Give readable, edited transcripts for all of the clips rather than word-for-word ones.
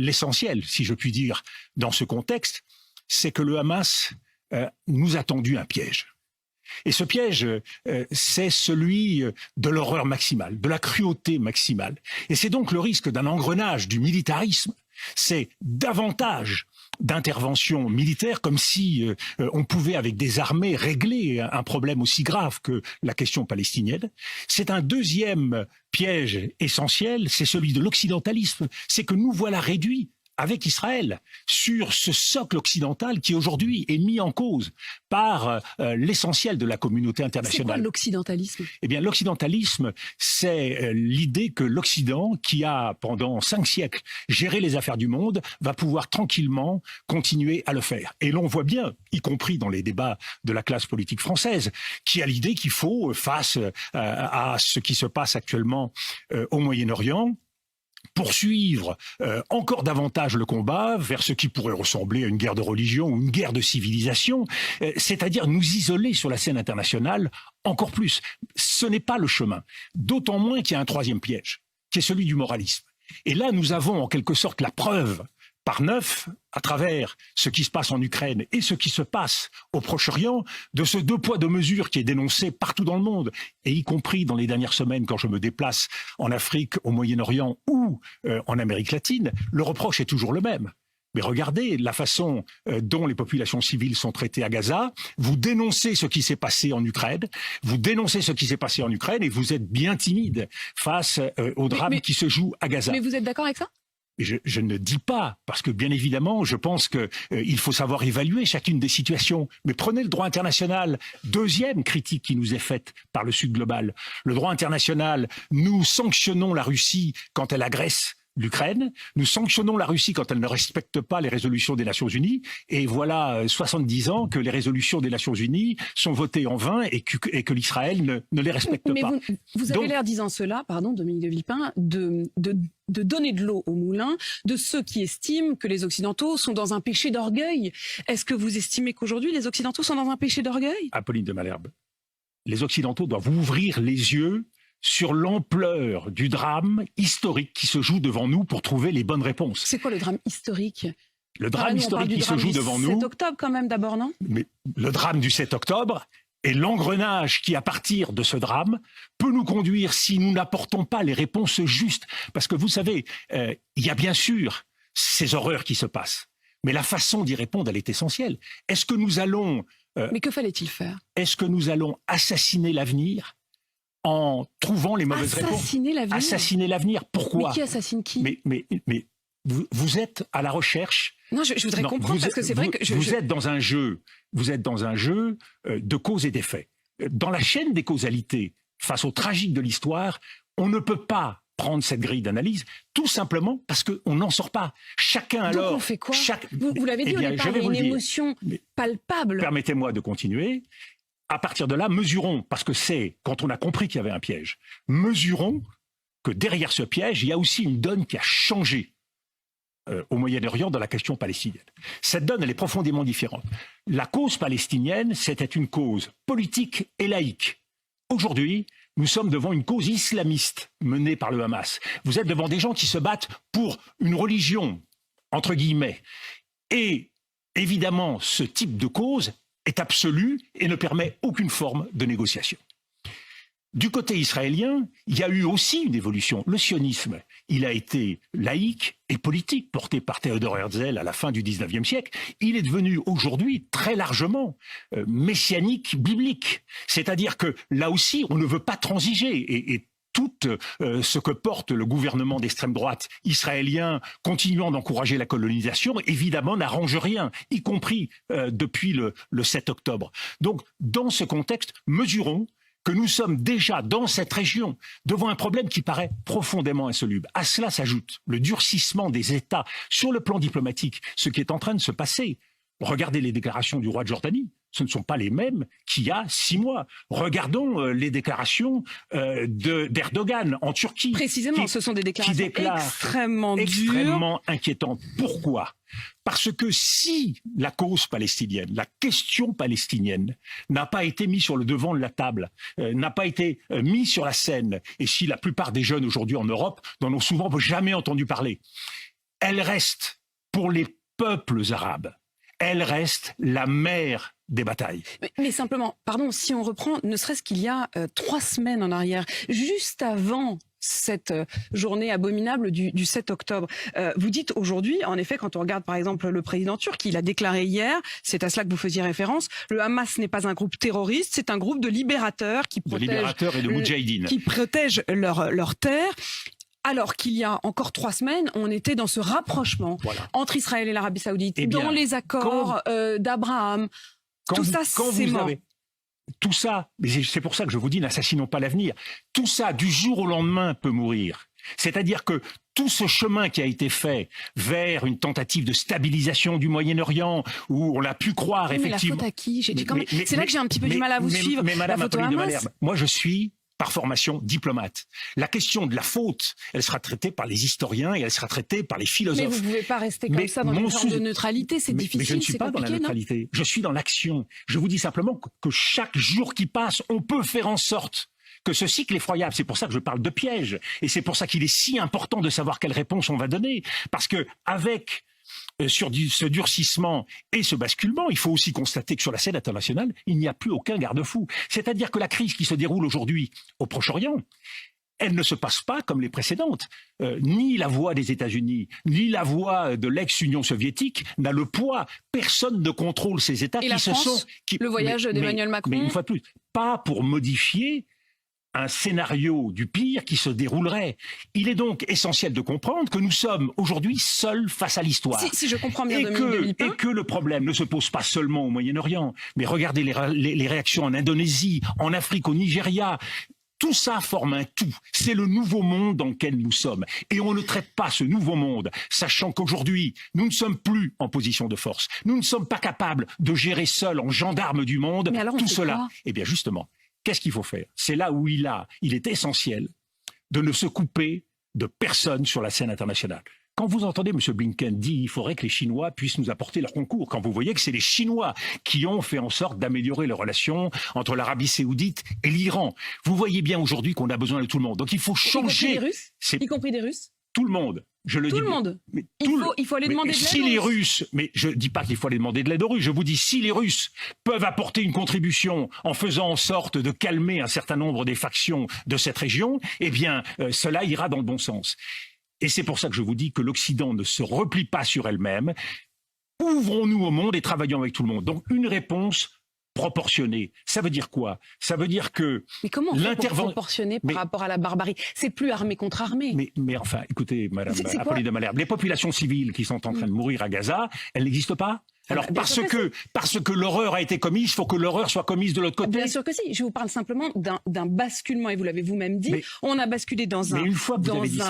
l'essentiel, si je puis dire, dans ce contexte, c'est que le Hamas nous a tendu un piège. Et ce piège, c'est celui de l'horreur maximale, de la cruauté maximale. Et c'est donc le risque d'un engrenage du militarisme. C'est davantage d'interventions militaires, comme si on pouvait, avec des armées, régler un problème aussi grave que la question palestinienne. C'est un deuxième piège essentiel, c'est celui de l'occidentalisme. C'est que nous voilà réduits avec Israël sur ce socle occidental qui aujourd'hui est mis en cause par l'essentiel de la communauté internationale. C'est quoi l'occidentalisme ? Eh bien, l'occidentalisme, c'est l'idée que l'Occident, qui a pendant 5 siècles géré les affaires du monde, va pouvoir tranquillement continuer à le faire. Et l'on voit bien, y compris dans les débats de la classe politique française, qui a l'idée qu'il faut, face à ce qui se passe actuellement au Moyen-Orient, poursuivre encore davantage le combat vers ce qui pourrait ressembler à une guerre de religion ou une guerre de civilisation, c'est-à-dire nous isoler sur la scène internationale encore plus. Ce n'est pas le chemin, d'autant moins qu'il y a un troisième piège, qui est celui du moralisme. Et là, nous avons en quelque sorte la preuve par 9, à travers ce qui se passe en Ukraine et ce qui se passe au Proche-Orient, de ce 2 poids 2 mesures qui est dénoncé partout dans le monde, et y compris dans les dernières semaines quand je me déplace en Afrique, au Moyen-Orient ou en Amérique latine, le reproche est toujours le même. Mais regardez la façon dont les populations civiles sont traitées à Gaza. Vous dénoncez ce qui s'est passé en Ukraine, et vous êtes bien timide face au drame qui se joue à Gaza. Mais vous êtes d'accord avec ça ? Je ne dis pas, parce que bien évidemment, je pense qu'il faut savoir évaluer chacune des situations. Mais prenez le droit international, deuxième critique qui nous est faite par le Sud global. Le droit international, nous sanctionnons la Russie quand elle agresse l'Ukraine, nous sanctionnons la Russie quand elle ne respecte pas les résolutions des Nations Unies, et voilà 70 ans que les résolutions des Nations Unies sont votées en vain et que l'Israël ne les respecte pas. Mais vous avez l'air, disant cela, Dominique de Villepin, de donner de l'eau au moulin de ceux qui estiment que les Occidentaux sont dans un péché d'orgueil. Est-ce que vous estimez qu'aujourd'hui les Occidentaux sont dans un péché d'orgueil ? Apolline de Malherbe, les Occidentaux doivent ouvrir les yeux sur l'ampleur du drame historique qui se joue devant nous pour trouver les bonnes réponses. C'est quoi le drame historique ? Le drame historique qui se joue devant nous... Le 7 octobre quand même d'abord, non ? Mais le drame du 7 octobre et l'engrenage qui, à partir de ce drame, peut nous conduire si nous n'apportons pas les réponses justes. Parce que vous savez, il y a bien sûr ces horreurs qui se passent. Mais la façon d'y répondre, elle est essentielle. Est-ce que nous allons... Mais que fallait-il faire ? Est-ce que nous allons assassiner l'avenir en trouvant les mauvaises réponses? Assassiner l'avenir. Pourquoi? Mais qui assassine qui? Mais vous êtes à la recherche. Non, je voudrais comprendre parce que c'est vrai que vous êtes dans un jeu. Vous êtes dans un jeu de cause et d'effet. Dans la chaîne des causalités, face au tragique de l'histoire, on ne peut pas prendre cette grille d'analyse, tout simplement parce qu'on n'en sort pas. Chacun alors... Donc on fait quoi? Vous l'avez dit au départ, il y a une émotion palpable. Permettez-moi de continuer. À partir de là, mesurons, parce que c'est quand on a compris qu'il y avait un piège, mesurons que derrière ce piège, il y a aussi une donne qui a changé au Moyen-Orient dans la question palestinienne. Cette donne, elle est profondément différente. La cause palestinienne, c'était une cause politique et laïque. Aujourd'hui, nous sommes devant une cause islamiste menée par le Hamas. Vous êtes devant des gens qui se battent pour une religion, entre guillemets. Et évidemment, ce type de cause est absolu et ne permet aucune forme de négociation. Du côté israélien, il y a eu aussi une évolution. Le sionisme, il a été laïque et politique, porté par Theodor Herzl à la fin du XIXe siècle. Il est devenu aujourd'hui très largement messianique, biblique. C'est-à-dire que là aussi, on ne veut pas transiger. Et tout ce que porte le gouvernement d'extrême droite israélien, continuant d'encourager la colonisation, évidemment n'arrange rien, y compris depuis le 7 octobre. Donc, dans ce contexte, mesurons que nous sommes déjà dans cette région devant un problème qui paraît profondément insoluble. À cela s'ajoute le durcissement des États sur le plan diplomatique, ce qui est en train de se passer. Regardez les déclarations du roi de Jordanie. Ce ne sont pas les mêmes qu'il y a 6 mois. Regardons les déclarations d'Erdogan en Turquie. Précisément, ce sont des déclarations extrêmement inquiétantes. Pourquoi? Parce que si la cause palestinienne, la question palestinienne n'a pas été mise sur le devant de la table, n'a pas été mise sur la scène, et si la plupart des jeunes aujourd'hui en Europe n'en ont souvent jamais entendu parler, elle reste, pour les peuples arabes, elle reste la mère des batailles. Mais simplement, pardon, si on reprend, ne serait-ce qu'il y a 3 semaines en arrière, juste avant cette journée abominable du 7 octobre. Vous dites aujourd'hui, en effet, quand on regarde par exemple le président turc, il a déclaré hier, c'est à cela que vous faisiez référence, le Hamas n'est pas un groupe terroriste, c'est un groupe de libérateurs qui et de moudjahidines. Qui protègent leur terre. Alors qu'il y a encore 3 semaines, on était dans ce rapprochement entre Israël et l'Arabie Saoudite, dans les accords d'Abraham. Tout ça, c'est mort. Tout ça, mais c'est pour ça que je vous dis, n'assassinons pas l'avenir. Tout ça, du jour au lendemain, peut mourir. C'est-à-dire que tout ce chemin qui a été fait vers une tentative de stabilisation du Moyen-Orient, où on a pu croire effectivement... Mais la faute à qui? C'est là que j'ai un petit peu du mal à vous suivre. Mais Madame Apolline de Malherbe, moi je suis par formation diplomate. La question de la faute, elle sera traitée par les historiens et elle sera traitée par les philosophes. Mais vous ne pouvez pas rester comme ça dans une forme de neutralité, c'est difficile. Mais je ne suis pas dans la neutralité, je suis dans l'action. Je vous dis simplement que chaque jour qui passe, on peut faire en sorte que ce cycle effroyable, c'est pour ça que je parle de piège, et c'est pour ça qu'il est si important de savoir quelle réponse on va donner, parce que avec sur ce durcissement et ce basculement, il faut aussi constater que sur la scène internationale, il n'y a plus aucun garde-fou. C'est-à-dire que la crise qui se déroule aujourd'hui au Proche-Orient, elle ne se passe pas comme les précédentes. Ni la voix des États-Unis, ni la voix de l'ex-Union soviétique n'a le poids. Personne ne contrôle ces États et la France, le voyage d'Emmanuel Macron. Mais une fois de plus, pas pour modifier un scénario du pire qui se déroulerait. Il est donc essentiel de comprendre que nous sommes aujourd'hui seuls face à l'histoire. Si je comprends bien, et que le problème ne se pose pas seulement au Moyen-Orient, mais regardez les réactions en Indonésie, en Afrique, au Nigeria. Tout ça forme un tout. C'est le nouveau monde dans lequel nous sommes. Et on ne traite pas ce nouveau monde, sachant qu'aujourd'hui, nous ne sommes plus en position de force. Nous ne sommes pas capables de gérer seuls, en gendarmes du monde, tout cela. Eh bien justement, qu'est-ce qu'il faut faire? C'est là où il est essentiel de ne se couper de personne sur la scène internationale. Quand vous entendez M. Blinken dire qu'il faudrait que les Chinois puissent nous apporter leur concours, quand vous voyez que c'est les Chinois qui ont fait en sorte d'améliorer les relations entre l'Arabie Saoudite et l'Iran, vous voyez bien aujourd'hui qu'on a besoin de tout le monde. Donc il faut changer. Y compris des Russes? Tout le monde. Je le dis. Tout le monde. Il faut aller demander de l'aide. Si les Russes, mais je ne dis pas qu'il faut aller demander de l'aide aux Russes, je vous dis si les Russes peuvent apporter une contribution en faisant en sorte de calmer un certain nombre des factions de cette région, eh bien cela ira dans le bon sens. Et c'est pour ça que je vous dis que l'Occident ne se replie pas sur elle-même. Ouvrons-nous au monde et travaillons avec tout le monde. Donc une réponse proportionnée. Ça veut dire quoi? Ça veut dire que mais comment on fait pour proportionner par rapport à la barbarie? C'est plus armée contre armée. Mais enfin, écoutez, Madame Apolline de Malherbe, les populations civiles qui sont en train de mourir à Gaza, elles n'existent pas? Alors parce que l'horreur a été commise, il faut que l'horreur soit commise de l'autre côté. Bien sûr que si. Je vous parle simplement d'un basculement, et vous l'avez vous-même dit. On a basculé dans un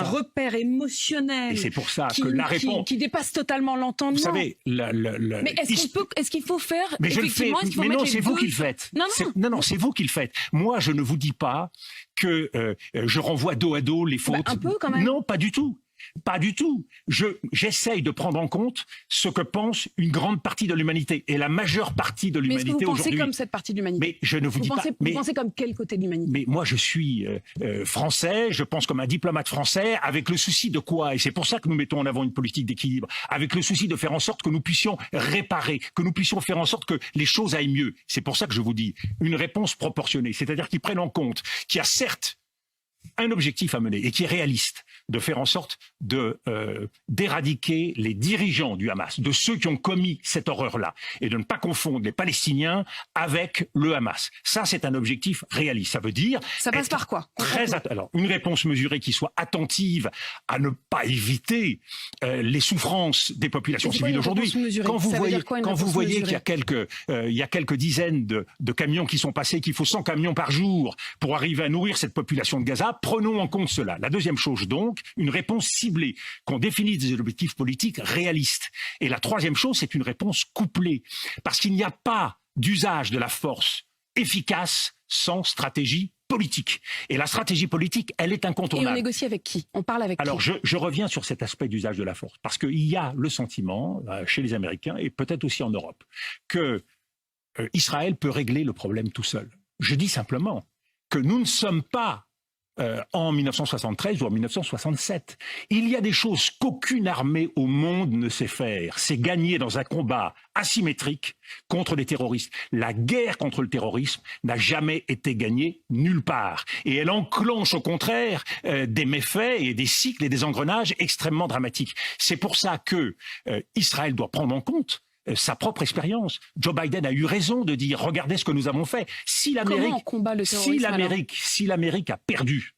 repère émotionnel. Et c'est pour ça que la réponse qui dépasse totalement l'entendement. Vous savez, mais est-ce qu'il faut faire mais je le fais. Mais non, c'est vous qui le faites. Non, c'est vous qui le faites. Moi, je ne vous dis pas que je renvoie dos à dos les fautes. Un peu quand même. Non, pas du tout. Pas du tout. J'essaye de prendre en compte ce que pense une grande partie de l'humanité et la majeure partie de l'humanité aujourd'hui. Mais est-ce que vous pensez comme cette partie de l'humanité? Mais je ne vous dis pas. Vous pensez comme quel côté de l'humanité? Mais moi, je suis français. Je pense comme un diplomate français, avec le souci de quoi? Et c'est pour ça que nous mettons en avant une politique d'équilibre, avec le souci de faire en sorte que nous puissions réparer, que nous puissions faire en sorte que les choses aillent mieux. C'est pour ça que je vous dis une réponse proportionnée, c'est-à-dire qu'ils prennent en compte qu'il y a certes un objectif à mener et qui est réaliste, de faire en sorte d'éradiquer les dirigeants du Hamas, de ceux qui ont commis cette horreur-là, et de ne pas confondre les Palestiniens avec le Hamas. Ça, c'est un objectif réaliste. Ça veut dire... Ça passe par quoi? Alors, une réponse mesurée qui soit attentive à ne pas éviter les souffrances des populations civiles aujourd'hui. Quand vous voyez qu'il y a quelques dizaines de camions qui sont passés, qu'il faut 100 camions par jour pour arriver à nourrir cette population de Gaza, prenons en compte cela. La deuxième chose donc, une réponse ciblée, qu'on définisse des objectifs politiques réalistes. Et la troisième chose, c'est une réponse couplée. Parce qu'il n'y a pas d'usage de la force efficace sans stratégie politique. Et la stratégie politique, elle est incontournable. Et on négocie avec qui? On parle avec qui? Alors, je reviens sur cet aspect d'usage de la force. Parce qu'il y a le sentiment, chez les Américains, et peut-être aussi en Europe, que Israël peut régler le problème tout seul. Je dis simplement que nous ne sommes pas en 1973 ou en 1967. Il y a des choses qu'aucune armée au monde ne sait faire. C'est gagner dans un combat asymétrique contre les terroristes. La guerre contre le terrorisme n'a jamais été gagnée nulle part. Et elle enclenche au contraire des méfaits et des cycles et des engrenages extrêmement dramatiques. C'est pour ça que Israël doit prendre en compte sa propre expérience. Joe Biden a eu raison de dire regardez ce que nous avons fait. Si l'Amérique a perdu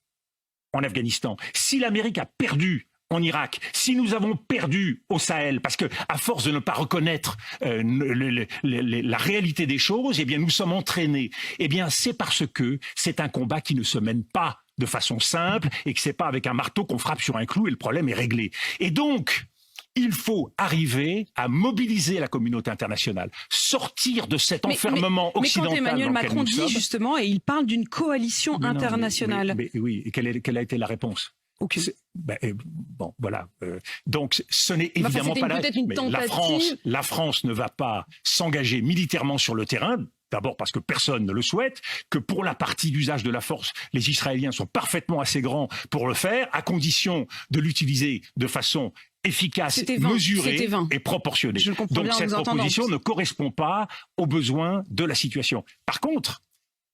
en Afghanistan, si l'Amérique a perdu en Irak, si nous avons perdu au Sahel, parce que à force de ne pas reconnaître la réalité des choses, eh bien nous sommes entraînés. Eh bien c'est parce que c'est un combat qui ne se mène pas de façon simple et que c'est pas avec un marteau qu'on frappe sur un clou et le problème est réglé. Et donc il faut arriver à mobiliser la communauté internationale, sortir de cet enfermement occidental. Mais quand Emmanuel Macron dit justement, et il parle d'une coalition internationale. Mais oui, et quelle a été la réponse? Aucune. Bon, voilà. Donc, ce n'est évidemment pas la France ne va pas s'engager militairement sur le terrain. D'abord parce que personne ne le souhaite, que pour la partie d'usage de la force, les Israéliens sont parfaitement assez grands pour le faire, à condition de l'utiliser de façon efficace, mesurée et proportionnée. Donc cette proposition ne correspond pas aux besoins de la situation. Par contre,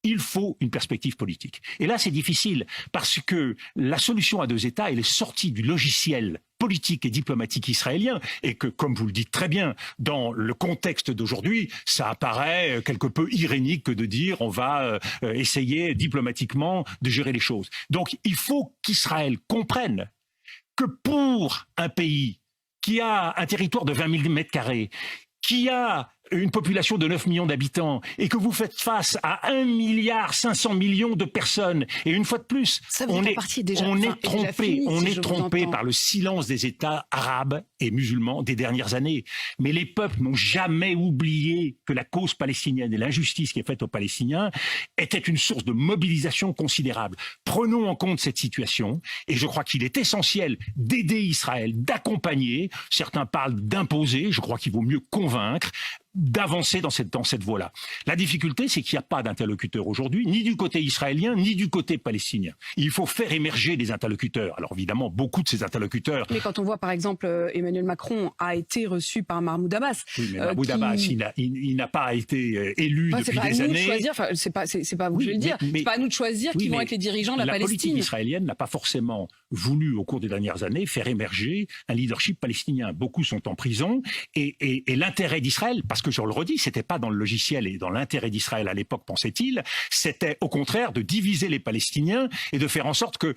il faut une perspective politique. Et là, c'est difficile, parce que la solution à deux États, elle est sortie du logiciel politique et diplomatique israélien, et que, comme vous le dites très bien, dans le contexte d'aujourd'hui, ça apparaît quelque peu irénique que de dire on va essayer diplomatiquement de gérer les choses. Donc, il faut qu'Israël comprenne que pour un pays qui a un territoire de 20 000 mètres carrés, qui a une population de 9 millions d'habitants et que vous faites face à 1,5 milliard de personnes, et une fois de plus, on est trompé par le silence des États arabes et musulmans des dernières années. Mais les peuples n'ont jamais oublié que la cause palestinienne et l'injustice qui est faite aux Palestiniens était une source de mobilisation considérable. Prenons en compte cette situation, et je crois qu'il est essentiel d'aider Israël, d'accompagner. Certains parlent d'imposer, je crois qu'il vaut mieux convaincre, d'avancer dans cette voie-là. La difficulté, c'est qu'il n'y a pas d'interlocuteur aujourd'hui, ni du côté israélien, ni du côté palestinien. Il faut faire émerger des interlocuteurs. Alors évidemment, beaucoup de ces interlocuteurs... Mais quand on voit, par exemple, Emmanuel Macron a été reçu par Mahmoud Abbas... Oui, mais Mahmoud Abbas, il n'a pas été élu depuis des années... C'est pas à vous que je vais le dire. C'est pas à nous de choisir qui vont être les dirigeants de la Palestine. La politique israélienne n'a pas forcément voulu, au cours des dernières années, faire émerger un leadership palestinien. Beaucoup sont en prison, et l'intérêt d'Israël, parce que je le redis, c'était pas dans le logiciel et dans l'intérêt d'Israël à l'époque, pensait-il, c'était au contraire de diviser les Palestiniens et de faire en sorte que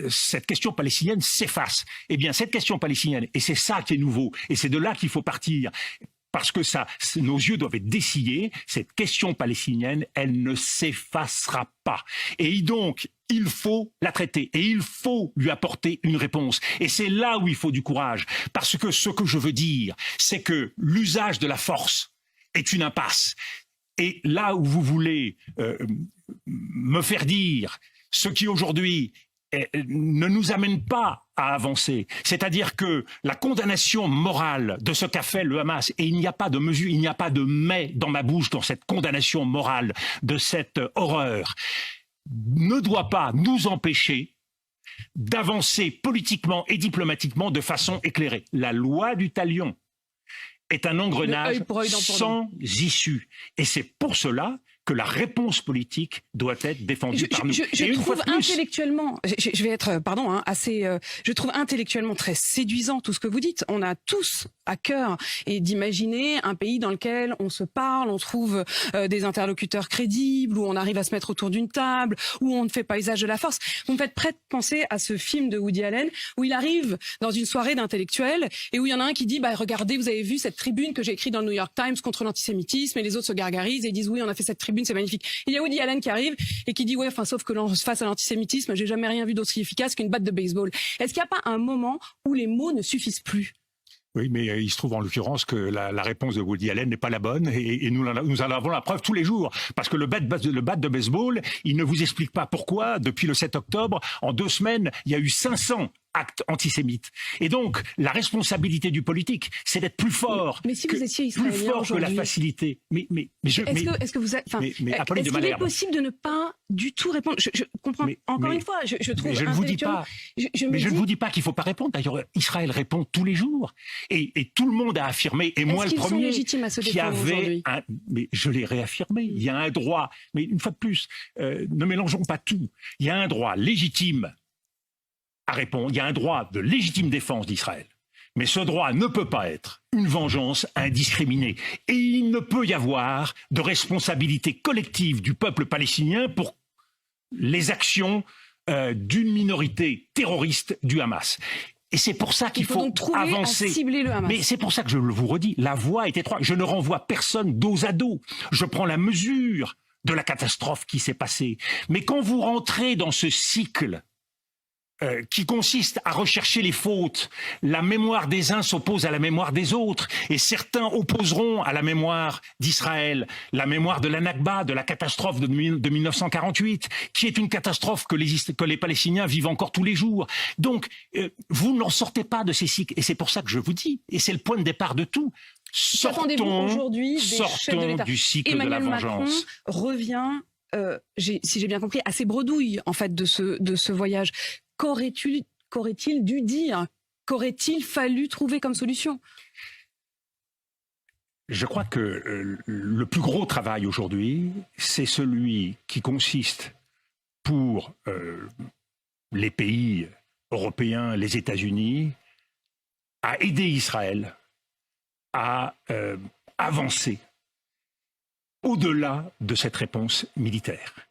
cette question palestinienne s'efface. Eh bien, cette question palestinienne, et c'est ça qui est nouveau, et c'est de là qu'il faut partir, parce que nos yeux doivent être dessillés, cette question palestinienne, elle ne s'effacera pas. Et donc, il faut la traiter et il faut lui apporter une réponse. Et c'est là où il faut du courage. Parce que ce que je veux dire, c'est que l'usage de la force est une impasse. Et là où vous voulez me faire dire ce qui aujourd'hui ne nous amène pas à avancer. C'est-à-dire que la condamnation morale de ce qu'a fait le Hamas, et il n'y a pas de mesure, il n'y a pas de mais dans ma bouche dans cette condamnation morale de cette horreur, ne doit pas nous empêcher d'avancer politiquement et diplomatiquement de façon éclairée. La loi du talion est un engrenage sans issue. Et c'est pour cela que la réponse politique doit être défendue par nous. Je trouve intellectuellement, je vais être, je trouve intellectuellement très séduisant tout ce que vous dites. On a tous à cœur et d'imaginer un pays dans lequel on se parle, on trouve des interlocuteurs crédibles, où on arrive à se mettre autour d'une table, où on ne fait pas usage de la force. Vous me faites penser à ce film de Woody Allen où il arrive dans une soirée d'intellectuels et où il y en a un qui dit regardez, vous avez vu cette tribune que j'ai écrite dans le New York Times contre l'antisémitisme, et les autres se gargarisent et disent oui, on a fait cette tribune, c'est magnifique. Il y a Woody Allen qui arrive et qui dit ouais, sauf que face à l'antisémitisme, j'ai jamais rien vu d'aussi efficace qu'une batte de baseball. Est-ce qu'il n'y a pas un moment où les mots ne suffisent plus? Oui, mais il se trouve en l'occurrence que la réponse de Woody Allen n'est pas la bonne, et nous en avons la preuve tous les jours. Parce que le bat de baseball, il ne vous explique pas pourquoi, depuis le 7 octobre, en 2 semaines, il y a eu 500 acte antisémite. Et donc, la responsabilité du politique, c'est d'être plus fort. Mais si vous étiez plus israélien fort que la aujourd'hui, facilité. est-ce que vous êtes, enfin, Apolline de est-ce qu'il est Malherbe. possible de ne pas du tout répondre? Je comprends. Encore une fois, je trouve. Mais je ne vous dis pas. Mais je ne vous dis pas qu'il ne faut pas répondre. D'ailleurs, Israël répond tous les jours. Et tout le monde a affirmé, et moi le Est-ce qu'ils sont premier, légitimes à se qui défendre avait aujourd'hui? mais je l'ai réaffirmé, il y a un droit, mais une fois de plus, ne mélangeons pas tout. Il y a un droit légitime à répondre, il y a un droit de légitime défense d'Israël. Mais ce droit ne peut pas être une vengeance indiscriminée. Et il ne peut y avoir de responsabilité collective du peuple palestinien pour les actions d'une minorité terroriste du Hamas. Et c'est pour ça qu'il Il faut faut donc trouver avancer. à cibler le Hamas. Mais c'est pour ça que je vous redis, la voie est étroite. Je ne renvoie personne dos à dos. Je prends la mesure de la catastrophe qui s'est passée. Mais quand vous rentrez dans ce cycle qui consiste à rechercher les fautes, la mémoire des uns s'oppose à la mémoire des autres, et certains opposeront à la mémoire d'Israël la mémoire de la Nakba, de la catastrophe de 1948, qui est une catastrophe que les Palestiniens vivent encore tous les jours. Donc, vous n'en sortez pas de ces cycles, et c'est pour ça que je vous dis, et c'est le point de départ de tout, Qu'attendez-vous aujourd'hui des chefs de sortons l'État? du cycle Emmanuel de la Macron vengeance. revient, si j'ai bien compris, à ses bredouilles en fait de ce voyage. Qu'aurait-il dû dire? Qu'aurait-il fallu trouver comme solution? Je crois que le plus gros travail aujourd'hui, c'est celui qui consiste pour les pays européens, les États-Unis, à aider Israël à avancer au-delà de cette réponse militaire.